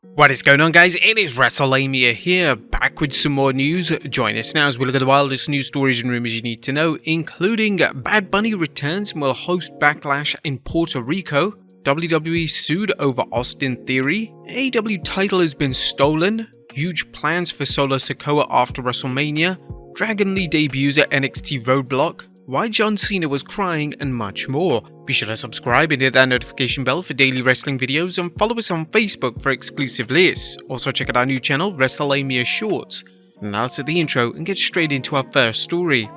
What is going on, guys? It is Wrestlelamia here, back with some more news. Join us now as we look at the wildest news stories and rumors you need to know, including Bad Bunny returns and will host Backlash in Puerto Rico, WWE sued over Austin Theory, AEW title has been stolen, huge plans for Solo Sikoa after WrestleMania, Dragon Lee debuts at NXT Roadblock, why John Cena was crying, and much more. Be sure to subscribe and hit that notification bell for daily wrestling videos, and follow us on Facebook for exclusive lists. Also check out our new channel, Wrestlelamia Shorts. Now let's hit the intro and get straight into our first story.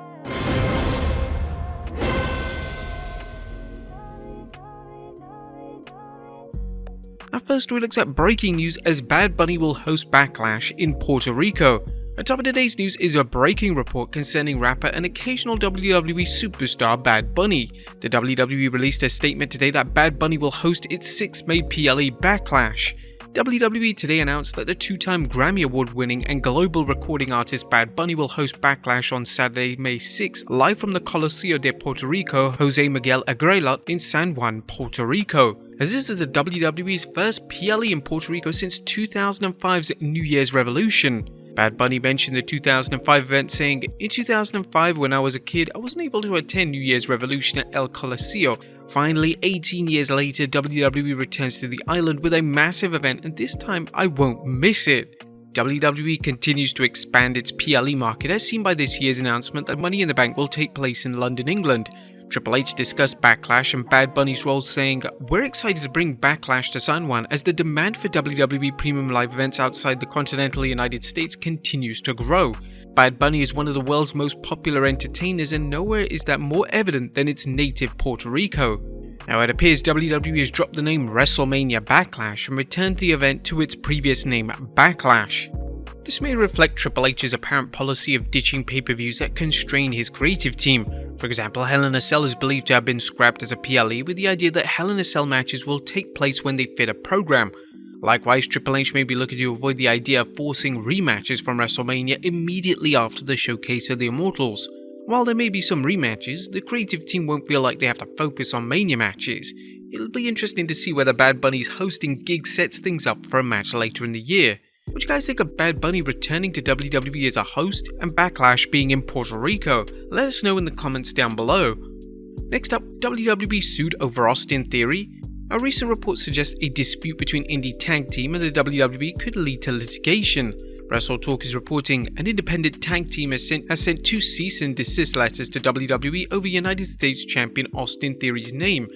Our first story looks at breaking news as Bad Bunny will host Backlash in Puerto Rico. On top of today's news is a breaking report concerning rapper and occasional WWE superstar Bad Bunny. The WWE released a statement today that Bad Bunny will host its 6th May PLE Backlash. WWE today announced that the two-time Grammy Award-winning and global recording artist Bad Bunny will host Backlash on Saturday, May 6, live from the Coliseo de Puerto Rico Jose Miguel Agrelot in San Juan, Puerto Rico. As this is the WWE's first PLE in Puerto Rico since 2005's New Year's Revolution. Bad Bunny mentioned the 2005 event, saying, "In 2005, when I was a kid, I wasn't able to attend New Year's Revolution at El Coliseo. Finally, 18 years later, WWE returns to the island with a massive event, and this time I won't miss it." WWE continues to expand its PLE market, as seen by this year's announcement that Money in the Bank will take place in London, England. Triple H discussed Backlash and Bad Bunny's role, saying, "We're excited to bring Backlash to San Juan as the demand for WWE premium live events outside the continental United States continues to grow. Bad Bunny is one of the world's most popular entertainers, and nowhere is that more evident than its native Puerto Rico." Now it appears WWE has dropped the name WrestleMania Backlash and returned the event to its previous name, Backlash. This may reflect Triple H's apparent policy of ditching pay-per-views that constrain his creative team. For example, Hell in a Cell is believed to have been scrapped as a PLE, with the idea that Hell in a Cell matches will take place when they fit a program. Likewise, Triple H may be looking to avoid the idea of forcing rematches from WrestleMania immediately after the showcase of the Immortals. While there may be some rematches, the creative team won't feel like they have to focus on Mania matches. It'll be interesting to see whether Bad Bunny's hosting gig sets things up for a match later in the year. What do you guys think of Bad Bunny returning to WWE as a host and Backlash being in Puerto Rico? Let us know in the comments down below. Next up, WWE sued over Austin Theory. A recent report suggests a dispute between indie tag team and the WWE could lead to litigation. WrestleTalk is reporting an independent tag team has sent 2 cease and desist letters to WWE over United States champion Austin Theory's name.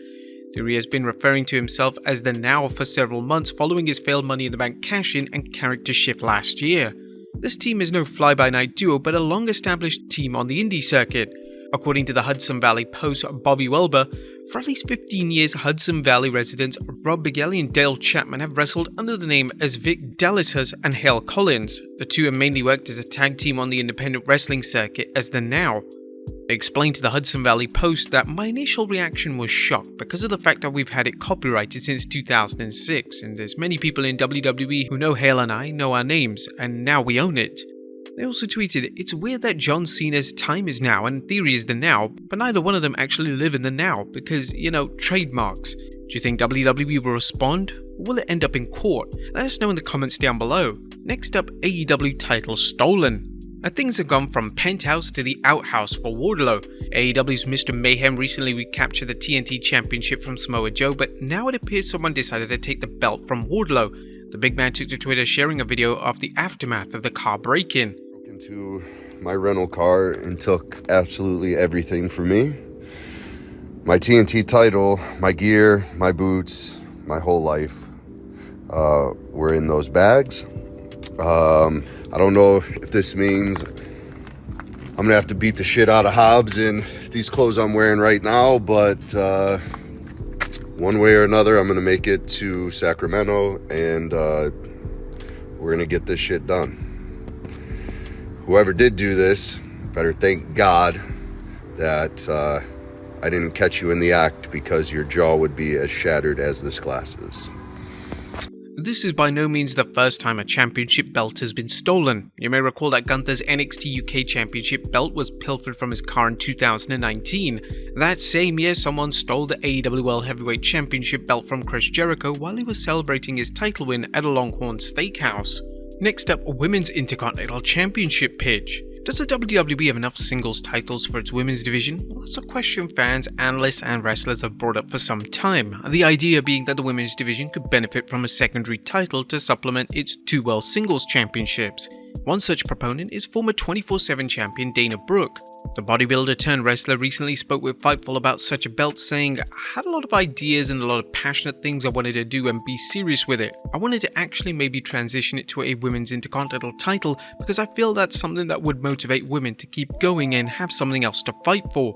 Theory has been referring to himself as the Now for several months following his failed Money in the Bank cash-in and character shift last year. This team is no fly-by-night duo, but a long-established team on the indie circuit. According to the Hudson Valley Post, Bobby Welber, for at least 15 years, Hudson Valley residents Rob Bigelli and Dale Chapman have wrestled under the name as Vic Delicious and Hale Collins. The two have mainly worked as a tag team on the independent wrestling circuit as the Now. They explained to the Hudson Valley Post that my initial reaction was shock because of the fact that we've had it copyrighted since 2006, and there's many people in WWE who know Hale and I know our names, and now we own it. They also tweeted, "It's weird that John Cena's time is now and Theory is the Now, but neither one of them actually live in the now because, trademarks. Do you think WWE will respond? Or will it end up in court? Let us know in the comments down below." Next up, AEW Title Stolen. Now, things have gone from penthouse to the outhouse for Wardlow. AEW's Mr. Mayhem recently recaptured the TNT Championship from Samoa Joe, but now it appears someone decided to take the belt from Wardlow. The big man took to Twitter sharing a video of the aftermath of the car break-in. Broke into my rental car and took absolutely everything from me. My TNT title, my gear, my boots, my whole life were in those bags. I don't know if this means I'm going to have to beat the shit out of Hobbs in these clothes I'm wearing right now, but one way or another, I'm going to make it to Sacramento, and we're going to get this shit done. Whoever did do this, better thank God that I didn't catch you in the act, because your jaw would be as shattered as this glass is. this is by no means the first time a championship belt has been stolen. You may recall that Gunther's NXT UK Championship belt was pilfered from his car in 2019. That same year, someone stole the AEW World Heavyweight Championship belt from Chris Jericho while he was celebrating his title win at a Longhorn Steakhouse. Next up, Women's Intercontinental Championship pitch. Does the WWE have enough singles titles for its women's division? Well, that's a question fans, analysts, and wrestlers have brought up for some time. The idea being that the women's division could benefit from a secondary title to supplement its two World Singles Championships. One such proponent is former 24/7 champion Dana Brooke. The bodybuilder turned wrestler recently spoke with Fightful about such a belt, saying, "I had a lot of ideas and a lot of passionate things I wanted to do and be serious with it. I wanted to actually maybe transition it to a women's intercontinental title because I feel that's something that would motivate women to keep going and have something else to fight for."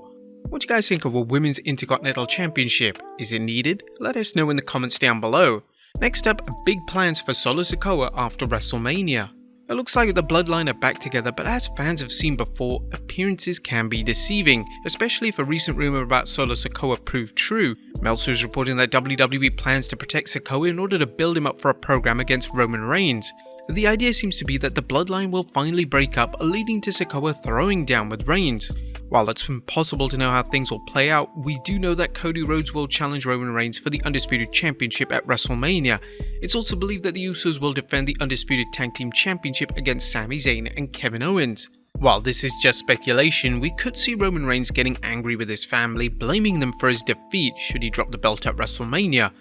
What do you guys think of a women's intercontinental championship? Is it needed? Let us know in the comments down below. Next up, big plans for Solo Sikoa after WrestleMania. It looks like the Bloodline are back together, but as fans have seen before, appearances can be deceiving, especially if a recent rumor about Solo Sikoa proved true. Meltzer is reporting that WWE plans to protect Sikoa in order to build him up for a program against Roman Reigns. The idea seems to be that the Bloodline will finally break up, leading to Sikoa throwing down with Reigns. While it's impossible to know how things will play out, we do know that Cody Rhodes will challenge Roman Reigns for the Undisputed Championship at WrestleMania. It's also believed that the Usos will defend the Undisputed Tag Team Championship against Sami Zayn and Kevin Owens. While this is just speculation, we could see Roman Reigns getting angry with his family, blaming them for his defeat should he drop the belt at WrestleMania.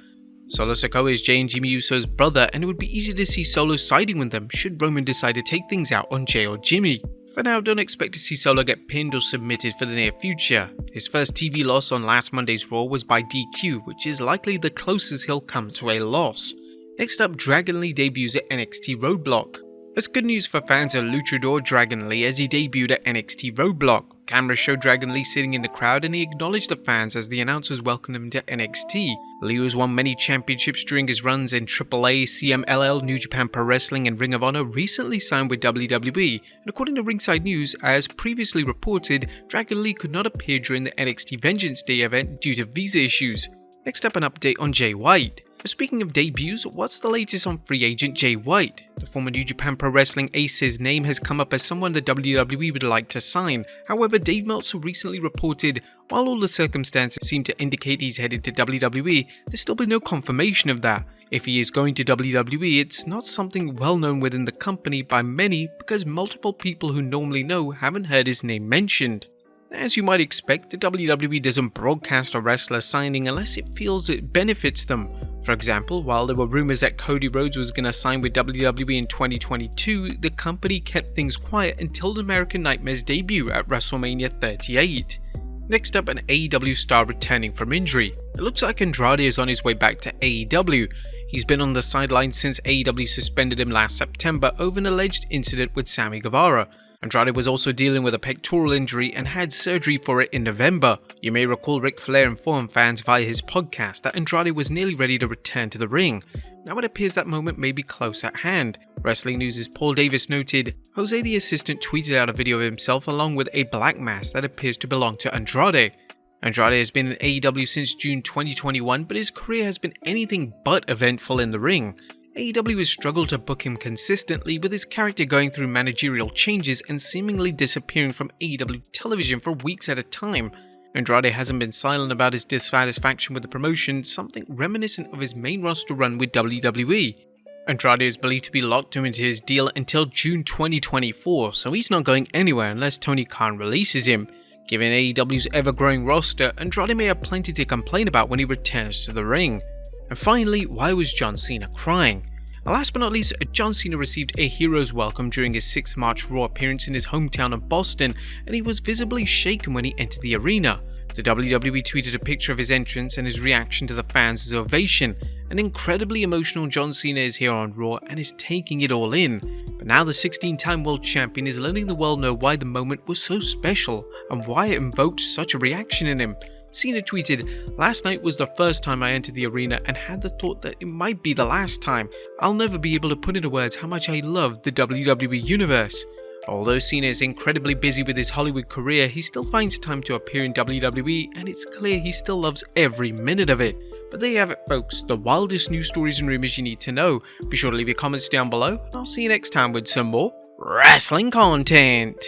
Solo Sikoa is Jey and Jimmy Uso's brother, and it would be easy to see Solo siding with them should Roman decide to take things out on Jey or Jimmy. For now, don't expect to see Solo get pinned or submitted for the near future. His first TV loss on last Monday's Raw was by DQ, which is likely the closest he'll come to a loss. Next up, Dragon Lee debuts at NXT Roadblock. It's good news for fans of Luchador Dragon Lee as he debuted at NXT Roadblock. Cameras showed Dragon Lee sitting in the crowd and he acknowledged the fans as the announcers welcomed him to NXT. Lee has won many championships during his runs in AAA, CMLL, New Japan Pro Wrestling and Ring of Honor, recently signed with WWE, and according to Ringside News, as previously reported, Dragon Lee could not appear during the NXT Vengeance Day event due to visa issues. Next up, an update on Jay White. Speaking of debuts, what's the latest on free agent Jay White? The former New Japan Pro Wrestling ace's name has come up as someone the WWE would like to sign. However, Dave Meltzer recently reported, while all the circumstances seem to indicate he's headed to WWE, there's still been no confirmation of that. If he is going to WWE, it's not something well known within the company by many because multiple people who normally know haven't heard his name mentioned. As you might expect, the WWE doesn't broadcast a wrestler signing unless it feels it benefits them. For example, while there were rumors that Cody Rhodes was going to sign with WWE in 2022, the company kept things quiet until the American Nightmare's debut at WrestleMania 38. Next up, an AEW star returning from injury. It looks like Andrade is on his way back to AEW. He's been on the sidelines since AEW suspended him last September over an alleged incident with Sammy Guevara. Andrade was also dealing with a pectoral injury and had surgery for it in November. You may recall Ric Flair informed fans via his podcast that Andrade was nearly ready to return to the ring. Now it appears that moment may be close at hand. Wrestling News' Paul Davis noted, Jose the assistant tweeted out a video of himself along with a black mask that appears to belong to Andrade. Andrade has been in AEW since June 2021, but his career has been anything but eventful in the ring. AEW has struggled to book him consistently, with his character going through managerial changes and seemingly disappearing from AEW television for weeks at a time. Andrade hasn't been silent about his dissatisfaction with the promotion, something reminiscent of his main roster run with WWE. Andrade is believed to be locked into his deal until June 2024, so he's not going anywhere unless Tony Khan releases him. Given AEW's ever-growing roster, Andrade may have plenty to complain about when he returns to the ring. And finally, why was John Cena crying? Last but not least, John Cena received a hero's welcome during his 6th March Raw appearance in his hometown of Boston, and he was visibly shaken when he entered the arena. The WWE tweeted a picture of his entrance and his reaction to the fans' ovation. An incredibly emotional John Cena is here on Raw and is taking it all in. But now the 16-time world champion is letting the world know why the moment was so special and why it invoked such a reaction in him. Cena tweeted, "Last night was the first time I entered the arena and had the thought that it might be the last time. I'll never be able to put into words how much I love the WWE Universe." Although Cena is incredibly busy with his Hollywood career, he still finds time to appear in WWE, and it's clear he still loves every minute of it. But there you have it, folks, the wildest news stories and rumors you need to know. Be sure to leave your comments down below, and I'll see you next time with some more wrestling content.